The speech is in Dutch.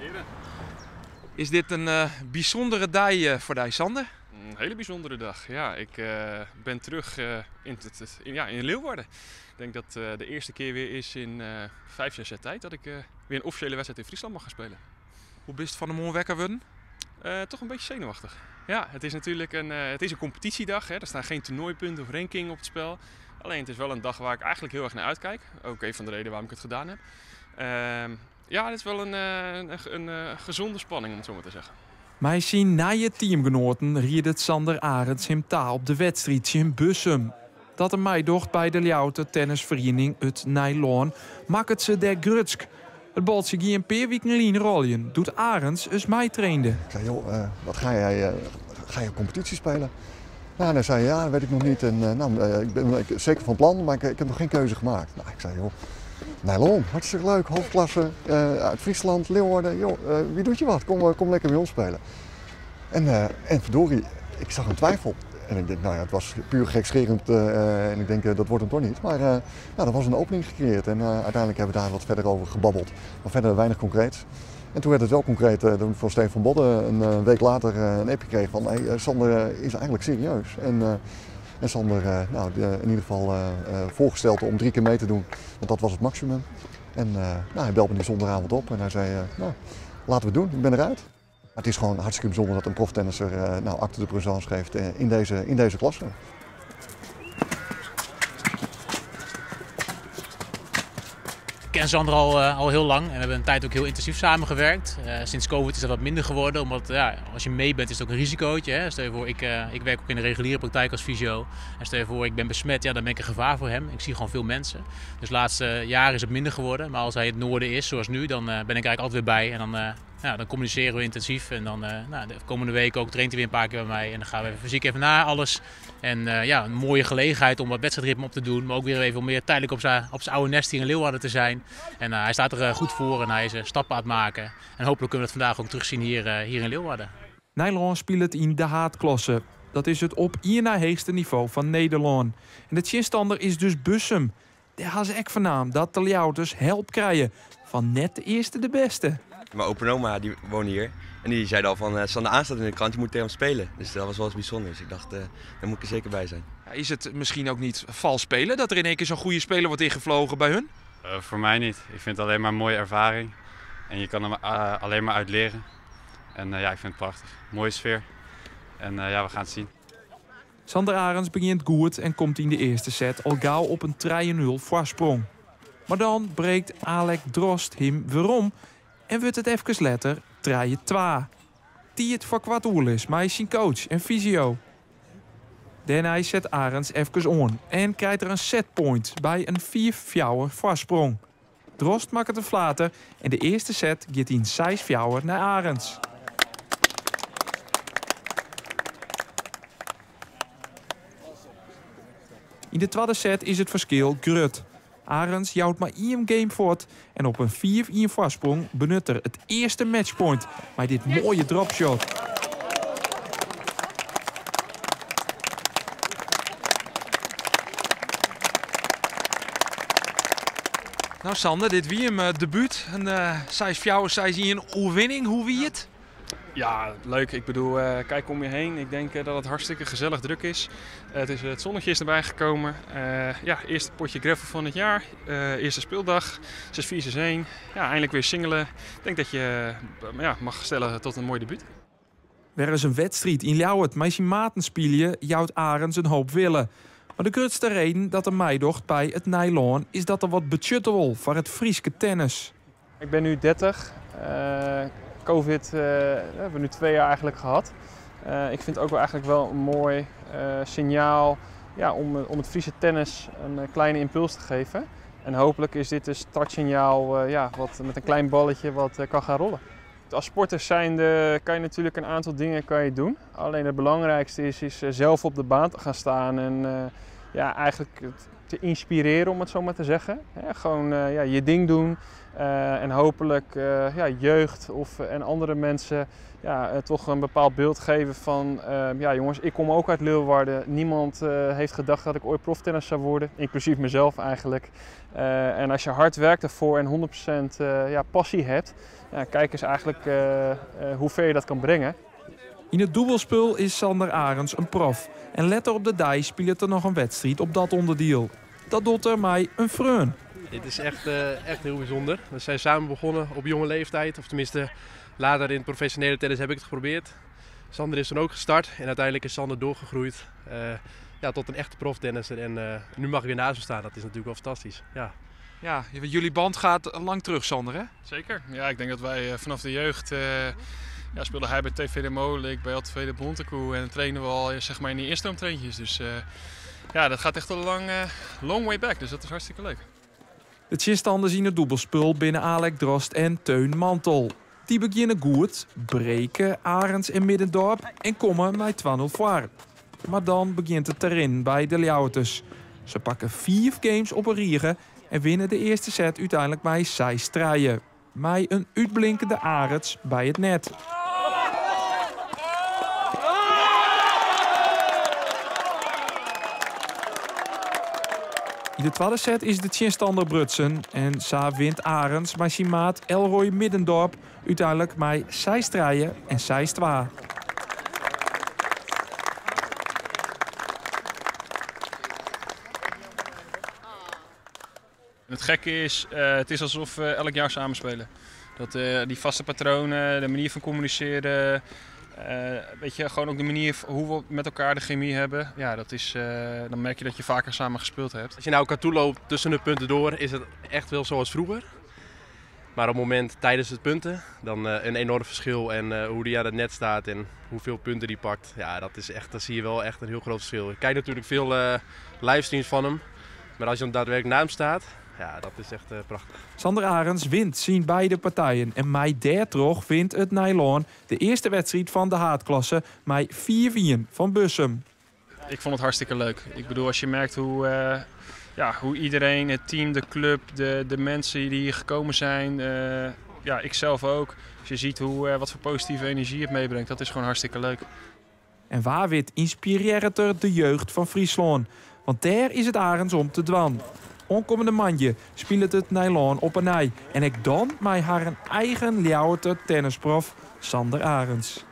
Heren. Is dit een bijzondere dag voor jou, Sander? Een hele bijzondere dag. Ja, ik ben terug in Leeuwarden. Ik denk dat de eerste keer weer is in 5, 6 jaar tijd dat ik weer een officiële wedstrijd in Friesland mag gaan spelen. Hoe bist van de morgen wekker worden? Toch een beetje zenuwachtig. Ja, het is natuurlijk een competitiedag. Hè. Er staan geen toernooipunten of ranking op het spel. Alleen het is wel een dag waar ik eigenlijk heel erg naar uitkijk. Ook een van de redenen waarom ik het gedaan heb. Ja, het is wel een gezonde spanning om het zo maar te zeggen. Mij zien na je teamgenoten ried Sander Arends hem taal op de wedstrijd in Bussum. Dat een meidocht bij de Ljouwte tennisvereniging uit Nijloon maakt het ze der grutsk. Het boltje ging een paar weken lien rollen, doet Arends eens mij trainde. Ik zei, joh, wat ga je competitie spelen? Nou, dan zei hij, ja, dat weet ik nog niet. En, ik ben zeker van plan, maar ik heb nog geen keuze gemaakt. Nou, ik zei, joh, Nijloon, hartstikke leuk, hoofdklasse, uit Friesland, Leeuwarden. Joh, wie doet je wat? Kom lekker bij ons spelen. En verdorie, ik zag een twijfel. En ik denk, nou ja, het was puur gekscherend en ik denk, dat wordt hem toch niet. Maar er was een opening gecreëerd en uiteindelijk hebben we daar wat verder over gebabbeld. Maar verder weinig concreet. En toen werd het wel concreet toen ik van Steven van Bodden een week later een appje kreeg van hey, Sander is eigenlijk serieus. En Sander in ieder geval voorgesteld om 3 keer mee te doen, want dat was het maximum. En hij belde me die zondagavond op en hij zei, laten we het doen, ik ben eruit. Het is gewoon hartstikke bijzonder dat een proftennisser acte de présence geeft in deze klasse. Ik ken Sander al heel lang en we hebben een tijd ook heel intensief samengewerkt. Sinds COVID is dat wat minder geworden, omdat als je mee bent is het ook een risicootje. Hè? Stel je voor, ik werk ook in de reguliere praktijk als fysio. En stel je voor, ik ben besmet, ja, dan ben ik een gevaar voor hem. Ik zie gewoon veel mensen. Dus de laatste jaren is het minder geworden. Maar als hij het noorden is, zoals nu, dan ben ik eigenlijk altijd weer bij. En dan communiceren we intensief. En dan de komende week ook traint hij weer een paar keer bij mij. En dan gaan we fysiek even na alles. En een mooie gelegenheid om wat wedstrijdritme op te doen. Maar ook weer even om meer tijdelijk op zijn oude nest hier in Leeuwarden te zijn. En hij staat er goed voor en hij is stappen aan het maken. En hopelijk kunnen we het vandaag ook terugzien hier in Leeuwarden. Nijloon speelt in de haatklasse. Dat is het op na hoogste niveau van Nederland. En de tegenstander is dus Bussum. Daar had ze echt van dat de Ljouters help krijgen. Van net de eerste de beste. Mijn opa en oma die wonen hier. En die zeiden al van, Sander aanstaat in de krant, je moet tegen hem spelen. Dus dat was wel eens bijzonder. Dus ik dacht, daar moet ik er zeker bij zijn. Is het misschien ook niet vals spelen dat er in één keer zo'n goede speler wordt ingevlogen bij hun? Voor mij niet. Ik vind het alleen maar een mooie ervaring. En je kan er alleen maar uit leren. En ik vind het prachtig. Mooie sfeer. En we gaan het zien. Sander Arends begint goed en komt in de eerste set al gauw op een 3-0 voorsprong. Maar dan breekt Alec Drost hem weerom en wordt het even later 3-2. Tiet voor kwartoerlis, maar zijn coach en fysio. Daarna zet Arends even on en krijgt er een setpoint bij een 4-4 voorsprong. Drost maakt het een flater en de eerste set gaat in 6-4 naar Arends. In de tweede set is het verschil grut. Arends jouwt maar 1 game voort en op een 4-1 voorsprong benut er het eerste matchpoint bij dit mooie dropshot. Nou Sander, dit wie hem debuut. Een 6-4, 6-1 overwinning. Hoe wie het? Ja, leuk. Ik bedoel, kijk om je heen. Ik denk dat het hartstikke gezellig druk is. Het zonnetje is erbij gekomen. Eerste potje gravel van het jaar. Eerste speeldag. 6-4, 6-1. Ja, eindelijk weer singelen. Ik denk dat je mag stellen tot een mooi debuut. Er is een wedstrijd in Ljouwert. Maar zijn maten spelen jouwt Arends een hoop willen. Maar de grootste reden dat er meidocht bij het Nijloon is dat er wat budget wil voor het Frieske tennis. Ik ben nu 30. COVID hebben we nu 2 jaar eigenlijk gehad. Ik vind het ook wel eigenlijk wel een mooi signaal om het Friese tennis een kleine impuls te geven. En hopelijk is dit een startsignaal wat met een klein balletje wat kan gaan rollen. Als sporter zijnde kan je natuurlijk een aantal dingen doen. Alleen het belangrijkste is zelf op de baan te gaan staan en eigenlijk te inspireren, om het zo maar te zeggen. Gewoon je ding doen en hopelijk jeugd en andere mensen toch een bepaald beeld geven van jongens, ik kom ook uit Leeuwarden. Niemand heeft gedacht dat ik ooit proftennis zou worden, inclusief mezelf eigenlijk. En als je hard werkt ervoor en 100% passie hebt, kijk eens eigenlijk hoe ver je dat kan brengen. In het dubbelspel is Sander Arends een prof. En letter op de dij speelt er nog een wedstrijd op dat onderdeel. Dat doet er mij een vreun. Dit is echt heel bijzonder. We zijn samen begonnen op jonge leeftijd. Of tenminste, later in het professionele tennis heb ik het geprobeerd. Sander is toen ook gestart. En uiteindelijk is Sander doorgegroeid tot een echte proftennisser. En nu mag ik weer naast hem staan. Dat is natuurlijk wel fantastisch. Ja. Ja, jullie band gaat lang terug, Sander, hè? Zeker. Ja, ik denk dat wij vanaf de jeugd... speelde hij bij TV de Molen, ik bij LTV de Bontekoe en trainen we al in die instroomtraintjes. Dus dat gaat echt een long way back, dus dat is hartstikke leuk. De tjinstanders in het dubbelspel binnen Alec Drost en Teun Mantel. Die beginnen goed, breken Arends en Middendorp en komen met 2-0 voor. Maar dan begint het erin bij de Ljouwerters. Ze pakken 4 games op een riege en winnen de eerste set uiteindelijk bij 6 strijden. Met een uitblinkende Arends bij het net. In de tweede set is de tjinstander Brutsen en Sa wint Arends met zijn maat Elroy Middendorp uiteindelijk met 6 strijden en 6-2. Het gekke is, het is alsof we elk jaar samenspelen. Dat die vaste patronen, de manier van communiceren, gewoon ook de manier hoe we met elkaar de chemie hebben. Ja, dat is, dan merk je dat je vaker samen gespeeld hebt. Als je naar elkaar toe loopt tussen de punten door, is het echt wel zoals vroeger. Maar op het moment tijdens het punten, dan een enorm verschil. En hoe die aan het net staat en hoeveel punten die pakt. Ja, dat zie je wel echt een heel groot verschil. Ik kijk natuurlijk veel livestreams van hem. Maar als je dan daadwerkelijk naast staat, ja, dat is echt prachtig. Sander Arends wint zien beide partijen. En Mai Dertrog wint het nylon de eerste wedstrijd van de haatklasse met 4-4 van Bussum. Ik vond het hartstikke leuk. Ik bedoel, als je merkt hoe iedereen, het team, de club, de mensen die hier gekomen zijn, ik zelf ook. Als je ziet wat voor positieve energie het meebrengt, dat is gewoon hartstikke leuk. En waar wit inspireert er de jeugd van Friesland? Want daar is het Arends om te dwan. Onkomende manje speelt het nylon op een ei. En ik dan met haar eigen Ljouwerter tennisprof Sander Arends.